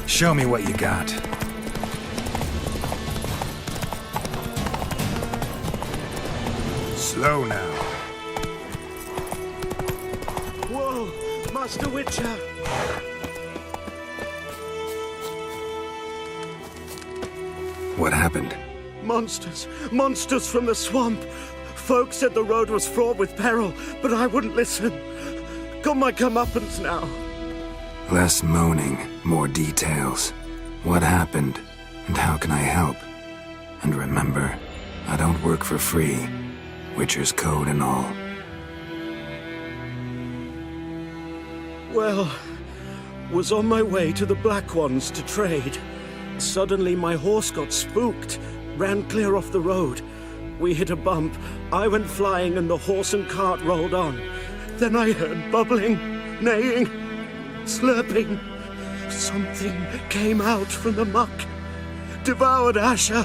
Show me what you got. Slow now. Whoa, Master Witcher! What happened? Monsters from the swamp. Folks said the road was fraught with peril, but I wouldn't listen. Got my comeuppance now. Less moaning, more details. What happened, and how can I help? And remember, I don't work for free. Witcher's code and all. Well, was on my way to the Black Ones to trade. Suddenly my horse got spooked, ran clear off the road. We hit a bump, I went flying and the horse and cart rolled on. Then I heard bubbling, neighing, slurping. Something came out from the muck, devoured Asher,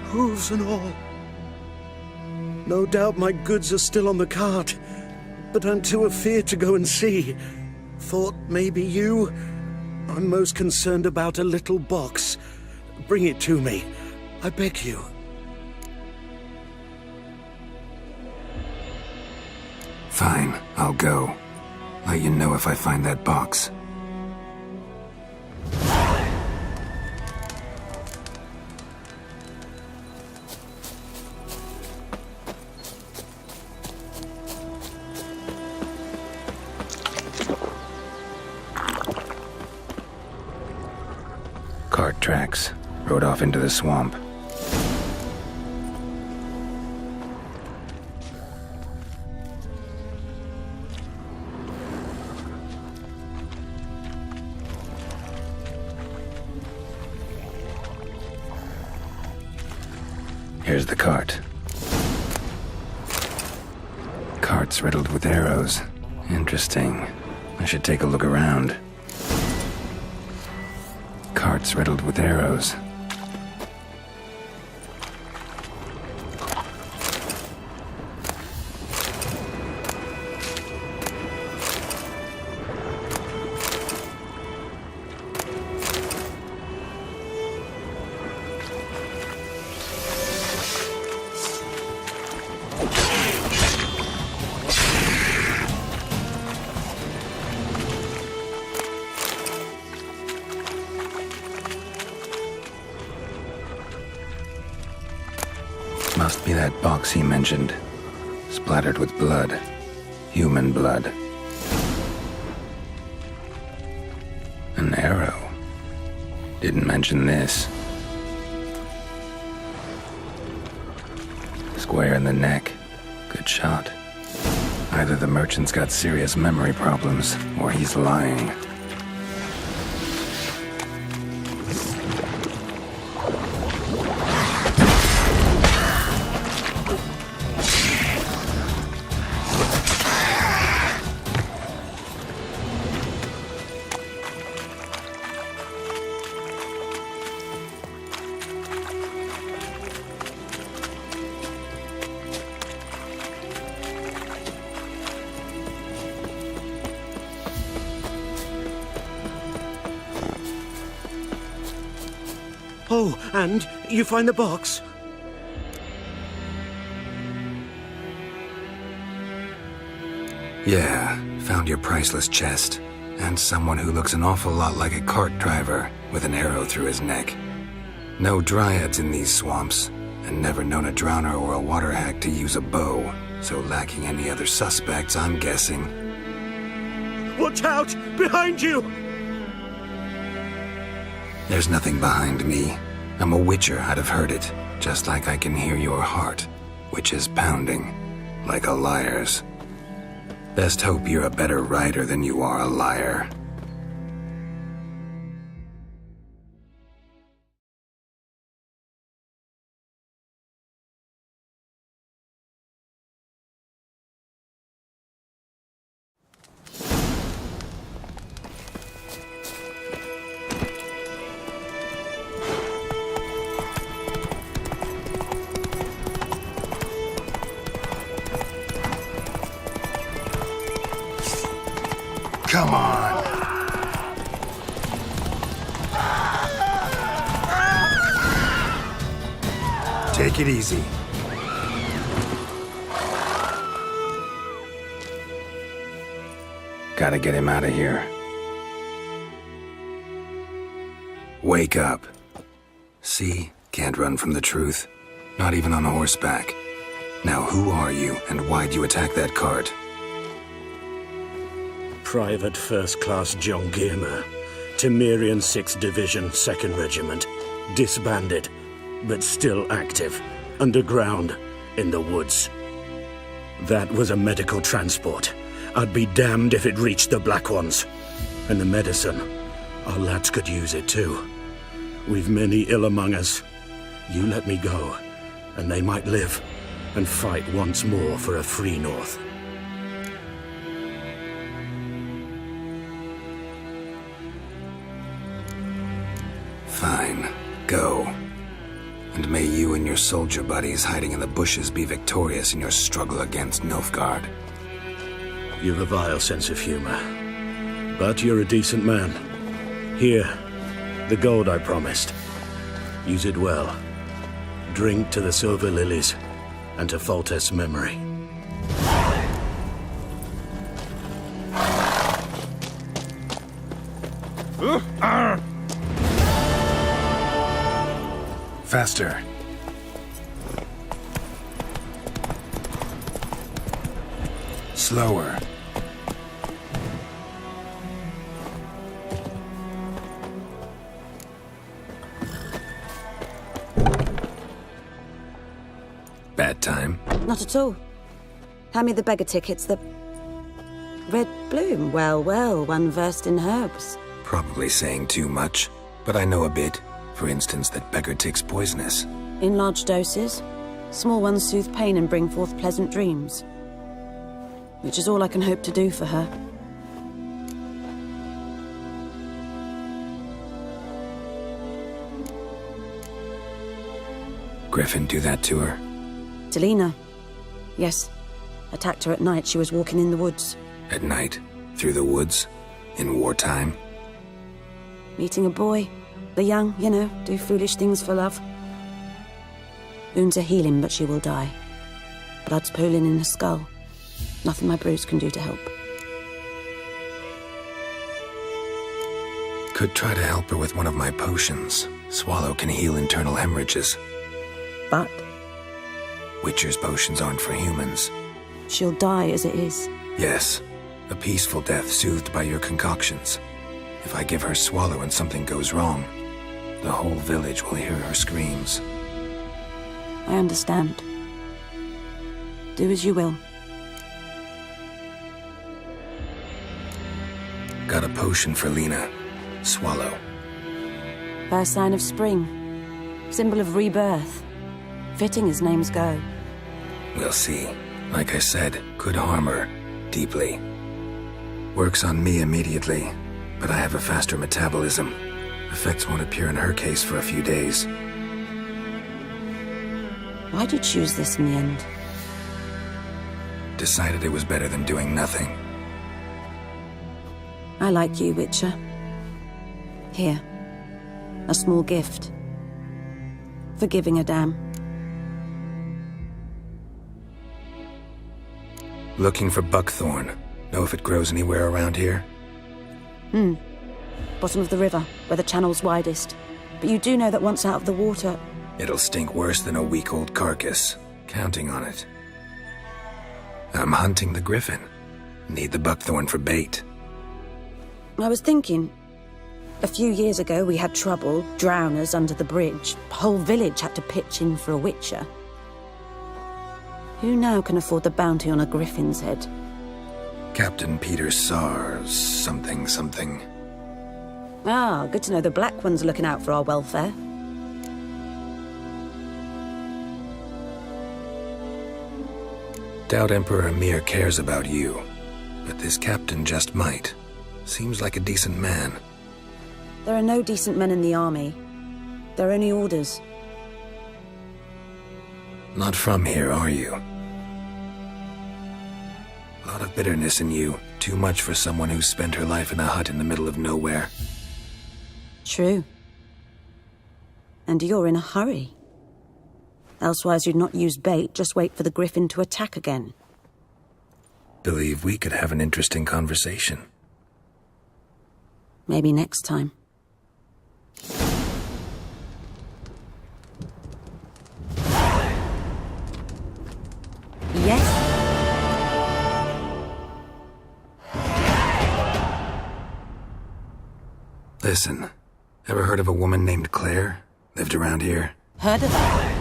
hooves and all. No doubt my goods are still on the cart, but I'm too afeard to go and see. Thought maybe you... I'm most concerned about a little box. Bring it to me. I beg you. Fine, I'll go. Let you know if I find that box. Cart tracks. Rode off into the swamp. Here's the cart. Cart's riddled with arrows. Interesting. I should take a look around. Cart's riddled with arrows. Must be that box he mentioned. Splattered with blood. Human blood. An arrow. Didn't mention this. Square in the neck. Good shot. Either the merchant's got serious memory problems, or he's lying. Oh, and you find the box? Yeah, found your priceless chest. And someone who looks an awful lot like a cart driver with an arrow through his neck. No dryads in these swamps, and never known a drowner or a water hack to use a bow, so lacking any other suspects, I'm guessing. Watch out! Behind you! There's nothing behind me. I'm a Witcher, I'd have heard it, just like I can hear your heart, which is pounding, like a liar's. Best hope you're a better writer than you are a liar. Come on. Take it easy. Gotta get him out of here. Wake up. See? Can't run from the truth. Not even on horseback. Now who are you, and why'd you attack that cart? Private First Class John Giermer, Temerian 6th Division, 2nd Regiment. Disbanded, but still active. Underground, in the woods. That was a medical transport. I'd be damned if it reached the Black Ones. And the medicine, our lads could use it too. We've many ill among us. You let me go, and they might live, and fight once more for a free North. Fine. Go. And may you and your soldier buddies hiding in the bushes be victorious in your struggle against Nilfgaard. You've a vile sense of humor. But you're a decent man. Here, the gold I promised. Use it well. Drink to the silver lilies, and to Foltest's memory. Faster. Slower. Bad time? Not at all. Hand me the beggar tickets, the... Red bloom. Well, well, one versed in herbs. Probably saying too much, but I know a bit. For instance, that beggar tick's poisonous. In large doses. Small ones soothe pain and bring forth pleasant dreams. Which is all I can hope to do for her. Griffin do that to her? Delina. Yes. Attacked her at night. She was walking in the woods. At night? Through the woods? In wartime? Meeting a boy. The young, you know, do foolish things for love. Wounds are healing, but she will die. Blood's pooling in her skull. Nothing my brews can do to help. Could try to help her with one of my potions. Swallow can heal internal hemorrhages. But Witcher's potions aren't for humans. she'll die as it is. Yes, a peaceful death soothed by your concoctions. If I give her Swallow and something goes wrong, the whole village will hear her screams. I understand. Do as you will. Got a potion for Lena. Swallow. First sign of spring. Symbol of rebirth. Fitting as names go. We'll see. Like I said, could harm her. Deeply. Works on me immediately, but I have a faster metabolism. Effects won't appear in her case for a few days. Why'd you choose this in the end? Decided it was better than doing nothing. I like you, Witcher. Here. A small gift. For giving a damn. Looking for buckthorn. Know if it grows anywhere around here? Bottom of the river, where the channel's widest. But you do know that once out of the water... It'll stink worse than a week-old carcass. Counting on it. I'm hunting the griffin. Need the buckthorn for bait. I was thinking... A few years ago we had trouble, drowners under the bridge. The whole village had to pitch in for a witcher. Who now can afford the bounty on a griffin's head? Captain Peter Sars, something. Ah, good to know the Black One's looking out for our welfare. Doubt Emperor Emir cares about you, but this captain just might. Seems like a decent man. There are no decent men in the army. They're only orders. Not from here, are you? A lot of bitterness in you. Too much for someone who's spent her life in a hut in the middle of nowhere. True. And you're in a hurry. Elsewise you'd not use bait, just wait for the griffin to attack again. Believe we could have an interesting conversation. Maybe next time. Yes? Listen, ever heard of a woman named Claire? Lived around here? Heard of her?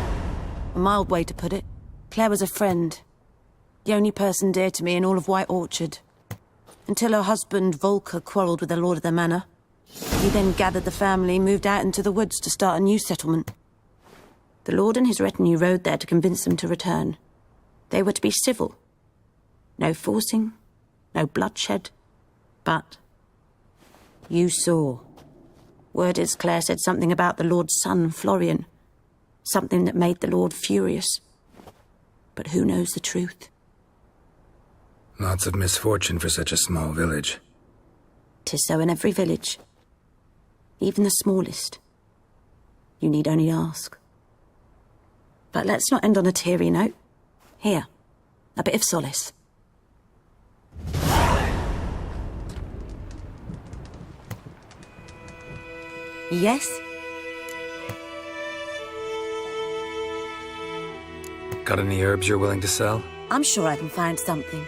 A mild way to put it. Claire was a friend. The only person dear to me in all of White Orchard. Until her husband, Wticher, quarrelled with the lord of the manor. He then gathered the family, moved out into the woods to start a new settlement. The lord and his retinue rode there to convince them to return. They were to be civil. No forcing, no bloodshed. But you saw. Word is Claire said something about the lord's son, Florian. Something that made the lord furious. But who knows the truth? Lots of misfortune for such a small village. 'Tis so in every village. Even the smallest. You need only ask. But let's not end on a teary note. Here, a bit of solace. Yes? Got any herbs you're willing to sell? I'm sure I can find something.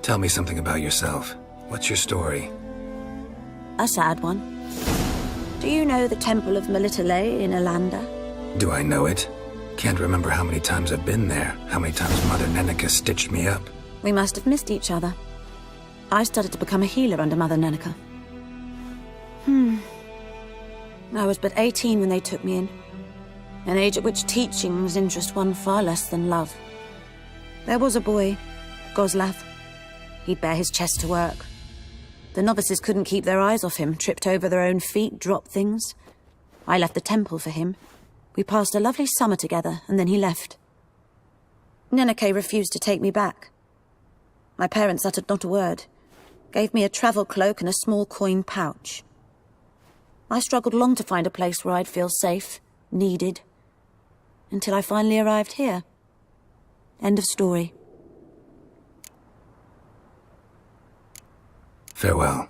Tell me something about yourself. What's your story? A sad one. Do you know the Temple of Melitele in Alanda? Do I know it? Can't remember how many times I've been there, how many times Mother Nenica stitched me up. We must have missed each other. I started to become a healer under Mother Nenica. I was but 18 when they took me in. An age at which teachings interest one far less than love. There was a boy, Goslav. He'd bare his chest to work. The novices couldn't keep their eyes off him, tripped over their own feet, dropped things. I left the temple for him. We passed a lovely summer together, and then he left. Nenike refused to take me back. My parents uttered not a word, gave me a travel cloak and a small coin pouch. I struggled long to find a place where I'd feel safe, needed, until I finally arrived here. End of story. Farewell.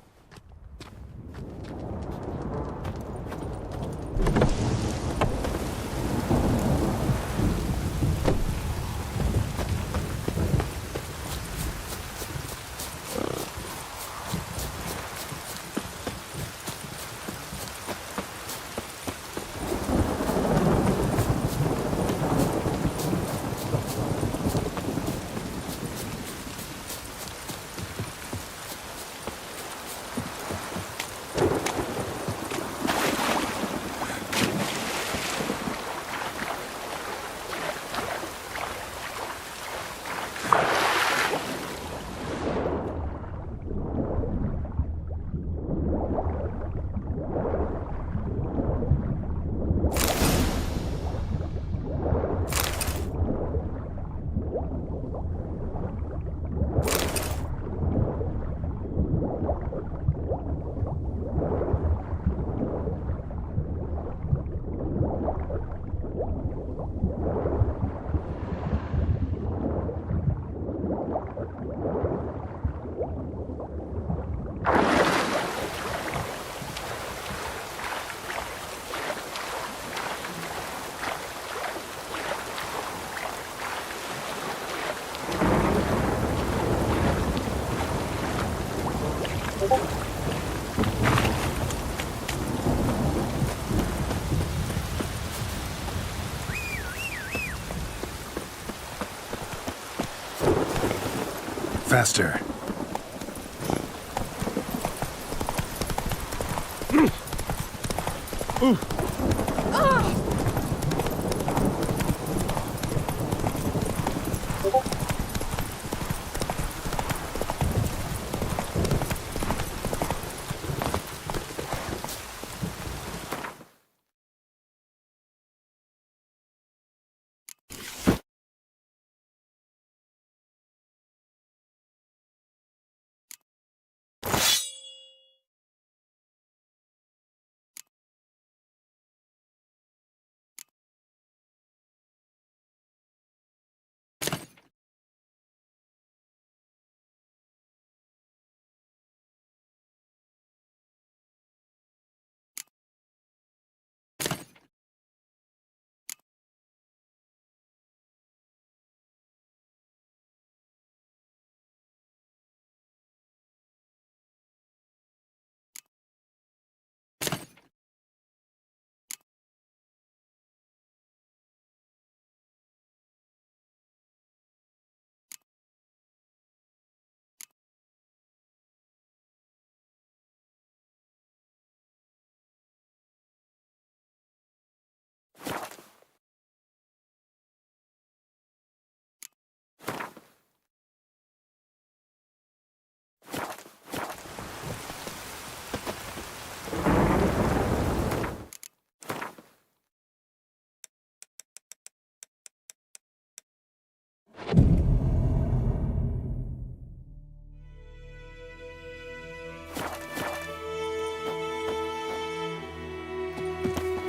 Faster.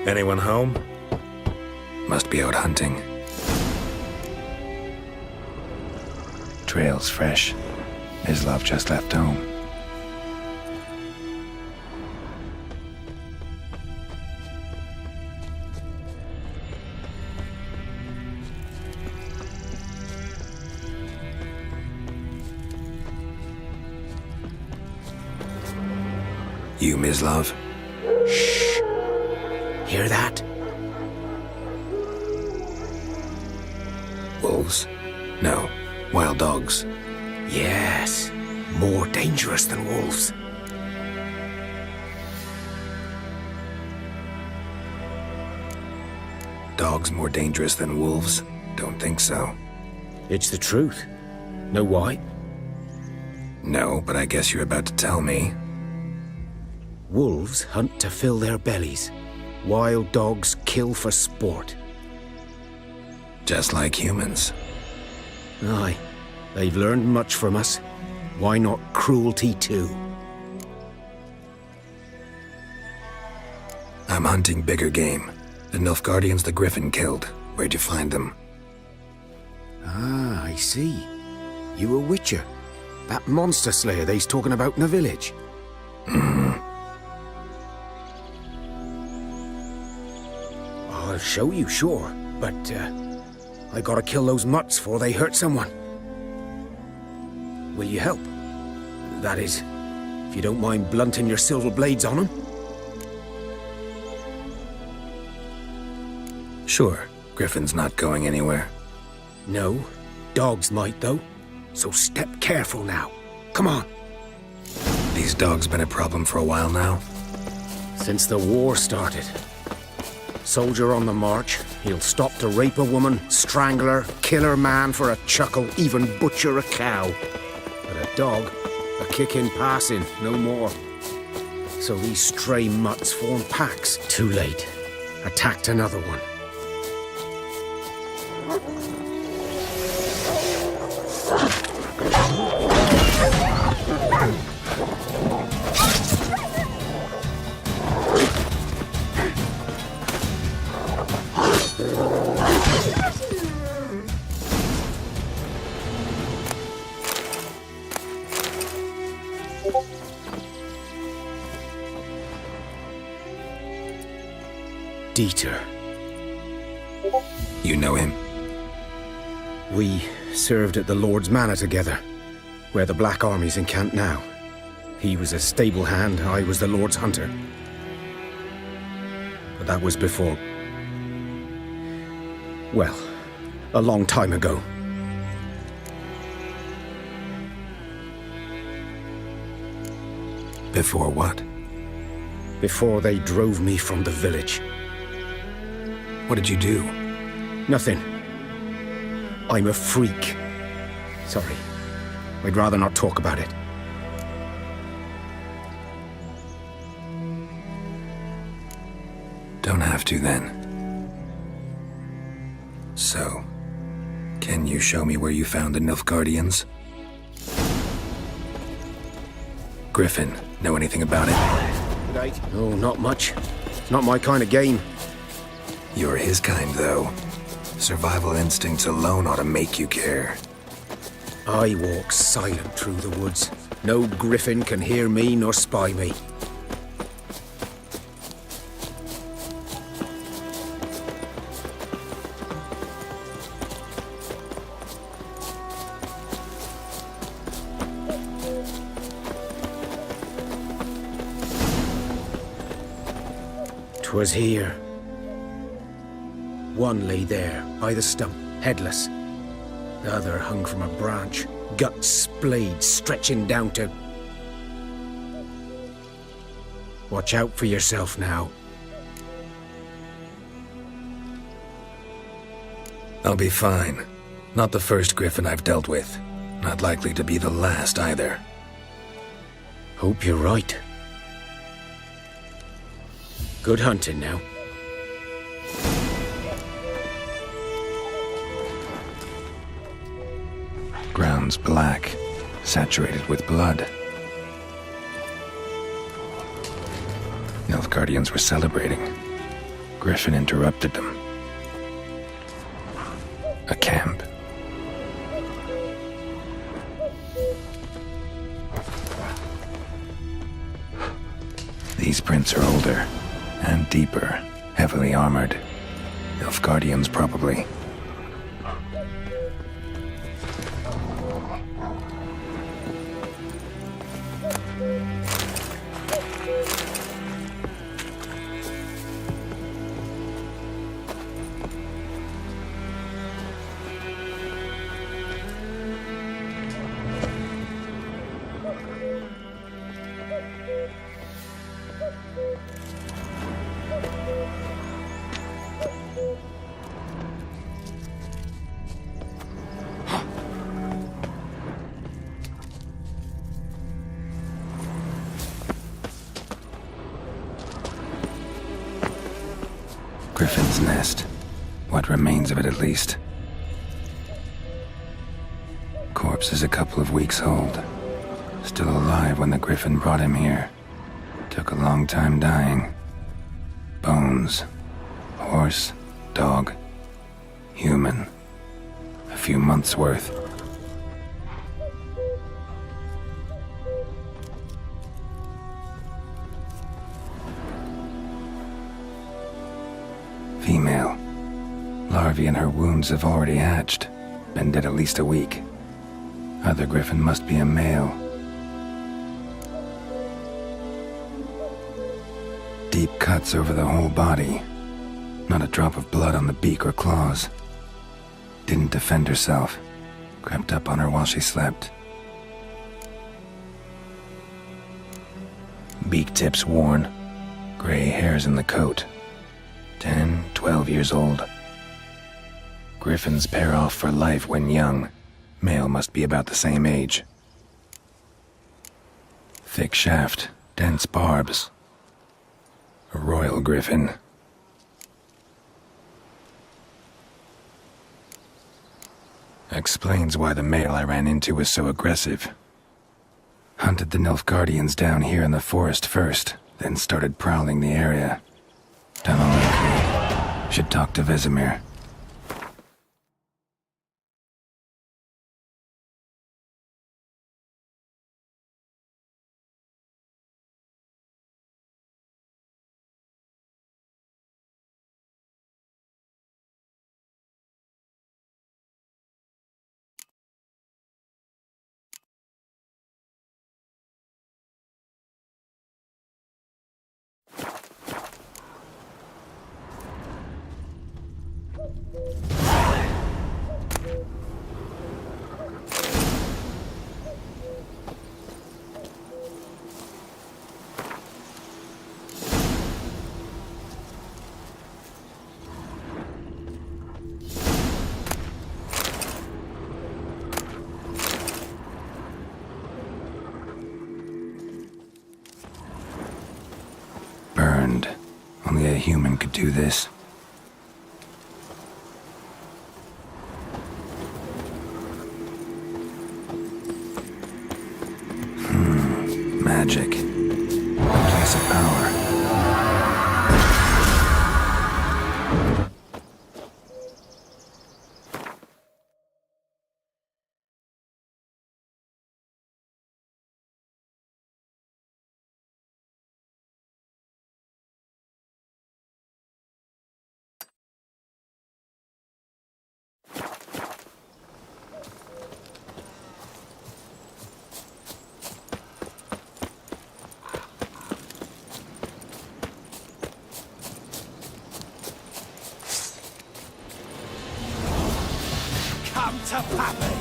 Anyone home? Must be out hunting. Trail's fresh. Mislov just left home. You, Mislov? Hear that? Wolves? No. Wild dogs. Yes. More dangerous than wolves. Dogs more dangerous than wolves? Don't think so. It's the truth. Know why? No, but I guess you're about to tell me. Wolves hunt to fill their bellies. Wild dogs kill for sport. Just like humans. Aye. They've learned much from us. Why not cruelty too? I'm hunting bigger game. The Nilfgaardians the Griffin killed. Where'd you find them? Ah, I see. You a Witcher. That monster slayer they's talking about in the village. I'll show you, sure. But, I gotta kill those mutts before they hurt someone. Will you help? That is, if you don't mind blunting your silver blades on them. Sure. Griffin's not going anywhere. No, dogs might though. So step careful now. Come on. These dogs been a problem for a while now? Since the war started. Soldier on the march, he'll stop to rape a woman, strangle her, kill her man for a chuckle, even butcher a cow. But a dog, a kick in passing, no more. So these stray mutts form packs. Too late. Attacked another one. Wticher. You know him? We served at the Lord's Manor together, where the Black Army's encamped now. He was a stable hand, I was the Lord's hunter. But that was before... well, a long time ago. Before what? Before they drove me from the village. What did you do? Nothing. I'm a freak. Sorry. I'd rather not talk about it. Don't have to, then. So, can you show me where you found the Nilfgaardians? Griffin, know anything about it? Oh, not much. It's not my kind of game. You're his kind, though. Survival instincts alone ought to make you care. I walk silent through the woods. No griffin can hear me nor spy me. "'Twas here. One lay there, by the stump, headless. The other hung from a branch, guts splayed, stretching down to... Watch out for yourself now." I'll be fine. Not the first Griffin I've dealt with. Not likely to be the last, either. Hope you're right. Good hunting now. Ground's black, saturated with blood. Nilfgaardians were celebrating. Griffin interrupted them. A camp. These prints are older and deeper, heavily armored. Nilfgaardians, probably. Griffin's nest. What remains of it, at least. Corpse is a couple of weeks old. Still alive when the Griffin brought him here. Took a long time dying. Bones. Horse. Dog. Human. A few months' worth. Female. Larvae in her wounds have already hatched. Been dead at least a week. Other Griffin must be a male. Deep cuts over the whole body. Not a drop of blood on the beak or claws. Didn't defend herself. Crept up on her while she slept. Beak tips worn. Gray hairs in the coat. 10, 12 years old. Griffins pair off for life when young. Male must be about the same age. Thick shaft, dense barbs. A royal Griffin. Explains why the male I ran into was so aggressive. Hunted the Nilfgaardians down here in the forest first, then started prowling the area. Done all I could. Should talk to Vesemir. Only a human could do this. Magic. A place of power. Come to Pappy!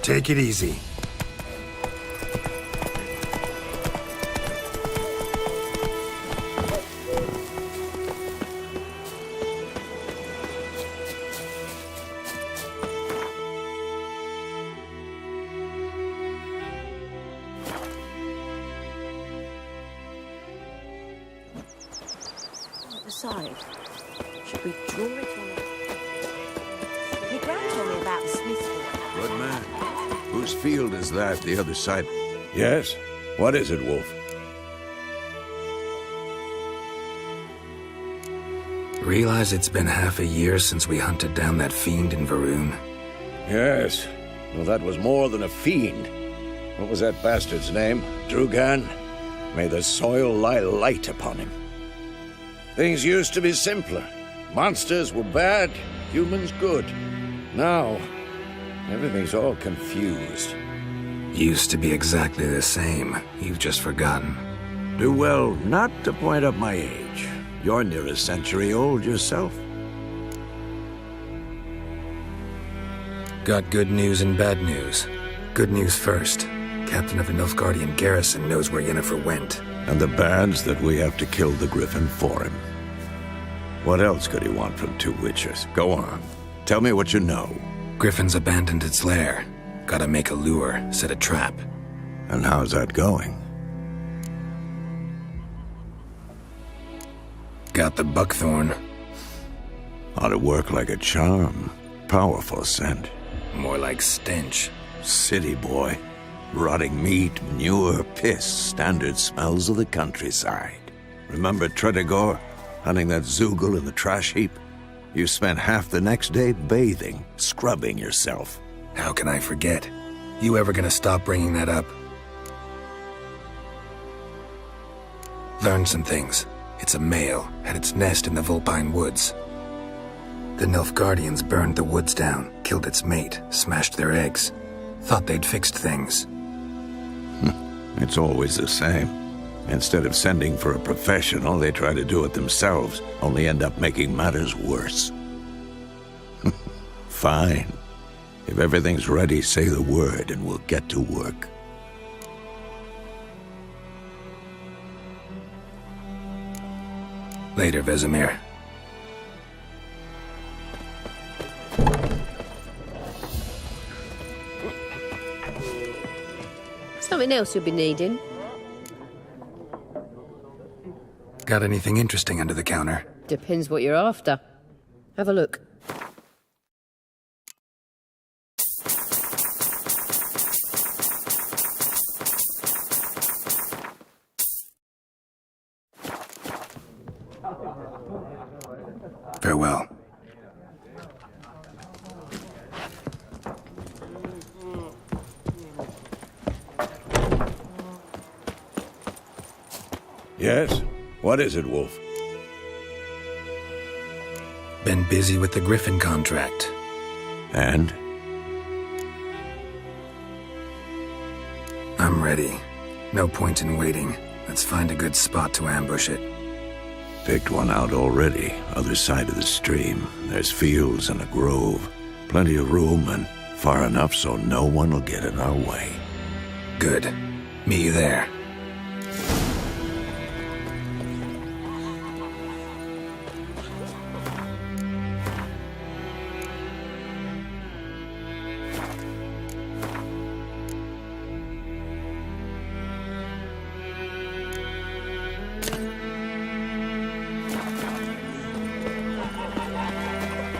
Take it easy. Decide. Should we draw it or not? Your Gran told me about the Smith's boy. Good man. Whose field is that, the other side? Yes? What is it, Wolf? Realize it's been half a year since we hunted down that fiend in Varun? Yes. Well, that was more than a fiend. What was that bastard's name? Drugan? May the soil lie light upon him. Things used to be simpler. Monsters were bad, humans good. Now, everything's all confused. Used to be exactly the same. You've just forgotten. Do well not to point up my age. You're near a century old yourself. Got good news and bad news. Good news first. Captain of the Nilfgaardian garrison knows where Yennefer went. And the bad's that we have to kill the Griffin for him. What else could he want from two Witchers? Go on. Tell me what you know. Griffin's abandoned its lair. Gotta make a lure, set a trap. And how's that going? Got the buckthorn. Ought to work like a charm. Powerful scent. More like stench. City boy. Rotting meat, manure, piss, standard smells of the countryside. Remember Tredegor? Hunting that Zoogle in the trash heap? You spent half the next day bathing, scrubbing yourself. How can I forget? You ever gonna stop bringing that up? Learned some things. It's a male, had its nest in the Vulpine Woods. The Nilfgaardians burned the woods down, killed its mate, smashed their eggs. Thought they'd fixed things. It's always the same. Instead of sending for a professional, they try to do it themselves, only end up making matters worse. Fine. If everything's ready, say the word and we'll get to work. Later, Vesemir. Something else you'll be needing? Got anything interesting under the counter? Depends what you're after. Have a look. Farewell. Yes? What is it, Wolf? Been busy with the Griffin contract. And? I'm ready. No point in waiting. Let's find a good spot to ambush it. Picked one out already, other side of the stream. There's fields and a grove. Plenty of room and far enough so no one will get in our way. Good. Meet you there.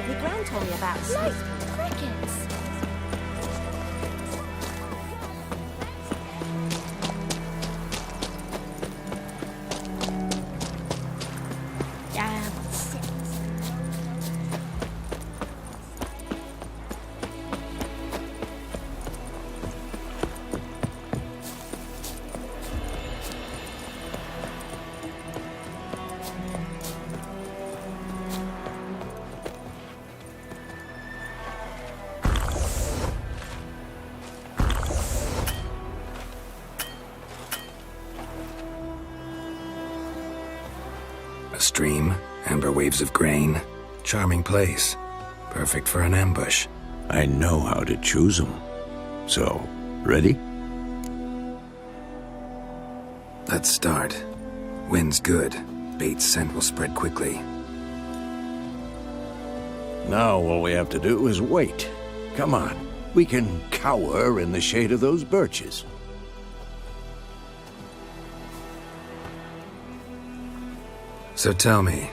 Your gran told me about like crickets. A stream, amber waves of grain. Charming place. Perfect for an ambush. I know how to choose them. So, ready? Let's start. Wind's good. Bait's scent will spread quickly. Now all we have to do is wait. Come on. We can cower in the shade of those birches. So tell me,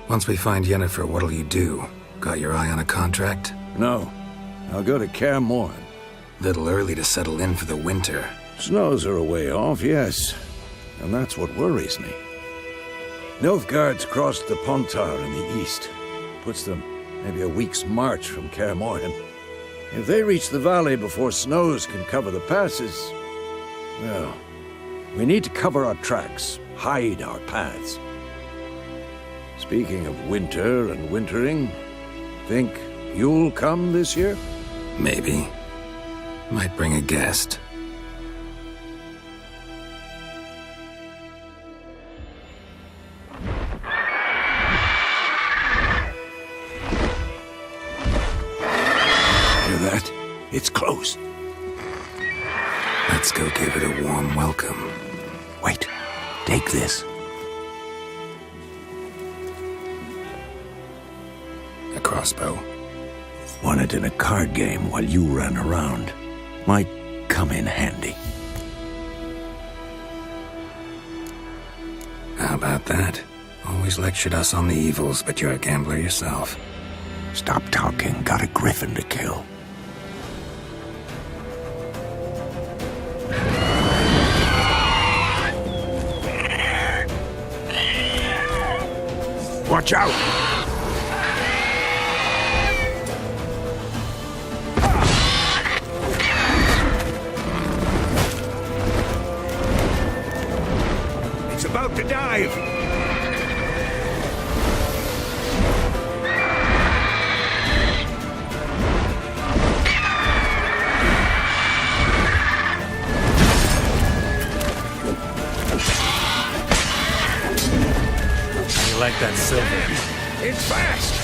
once we find Yennefer, what'll you do? Got your eye on a contract? No. I'll go to Kaer Morhen. Little early to settle in for the winter. Snows are a way off, yes. And that's what worries me. Nilfgaard's crossed the Pontar in the east. Puts them maybe a week's march from Kaer Morhen. If they reach the valley before snows can cover the passes, well, we need to cover our tracks, hide our paths. Speaking of winter and wintering, think you'll come this year? Maybe. Might bring a guest. Hear that? It's close. Let's go give it a warm welcome. Wait, take this. A crossbow. Won it in a card game while you ran around. Might come in handy. How about that? Always lectured us on the evils, but you're a gambler yourself. Stop talking. Got a griffin to kill. Watch out! It's about to dive! Like that silver. It's fast!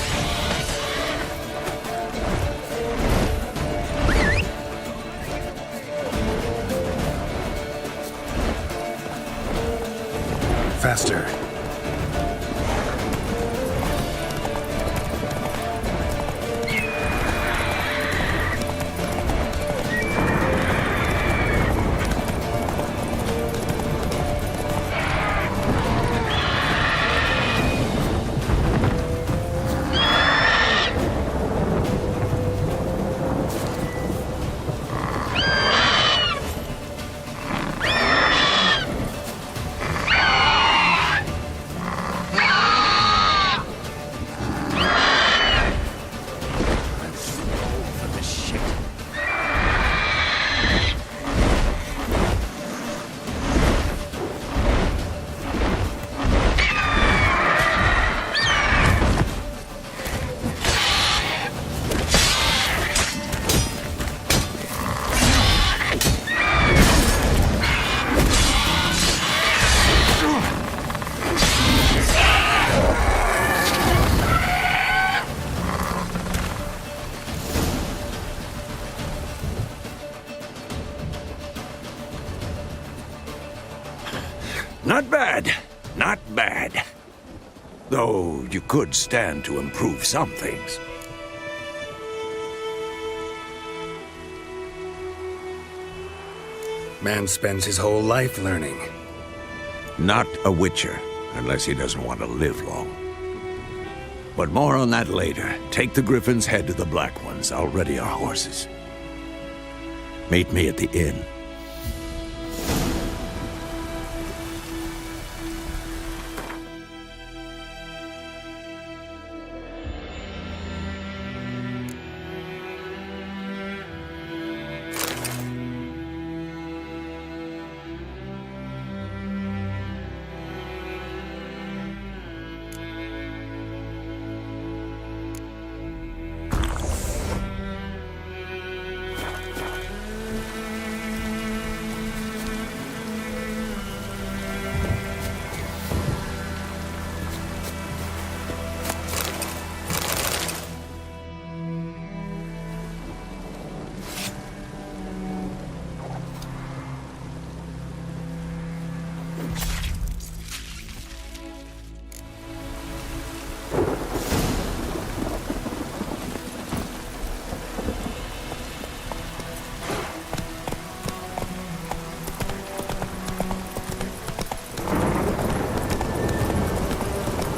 Faster. Not bad. Not bad. Though you could stand to improve some things. Man spends his whole life learning. Not a Witcher, unless he doesn't want to live long. But more on that later. Take the Griffin's head to the Black Ones. I'll ready our horses. Meet me at the inn.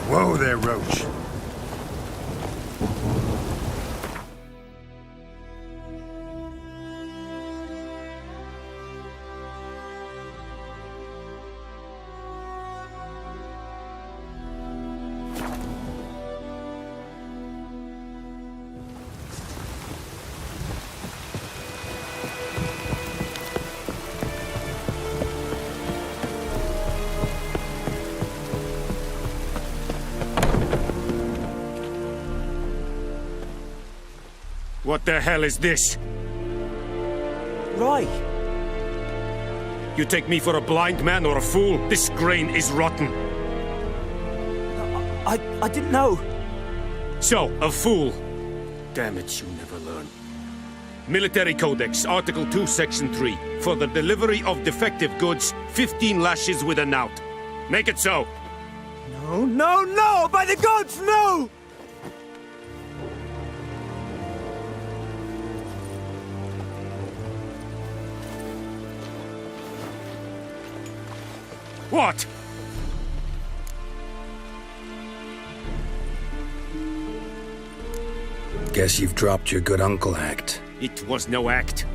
Whoa there, Roach. What the hell is this? Right. You take me for a blind man or a fool? This grain is rotten. I didn't know. So, a fool. Damn it, you never learn. Military Codex, Article 2, Section 3. For the delivery of defective goods, 15 lashes with a knout. Make it so. No, no, no! By the gods, no! What? Guess you've dropped your good uncle act. It was no act.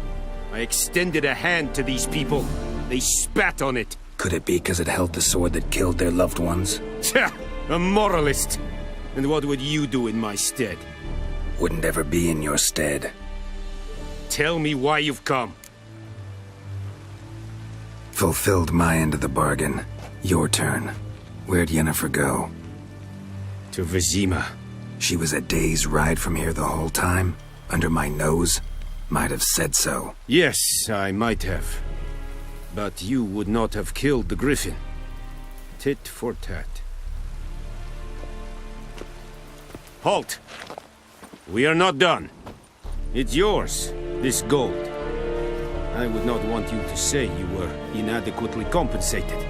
I extended a hand to these people. They spat on it. Could it be because it held the sword that killed their loved ones? Tja, a moralist. And what would you do in my stead? Wouldn't ever be in your stead. Tell me why you've come. Fulfilled my end of the bargain. Your turn. Where'd Yennefer go? To Vizima. She was a day's ride from here the whole time? Under my nose? Might have said so. Yes, I might have. But you would not have killed the griffin. Tit for tat. Halt! We are not done. It's yours, this gold. I would not want you to say you were inadequately compensated.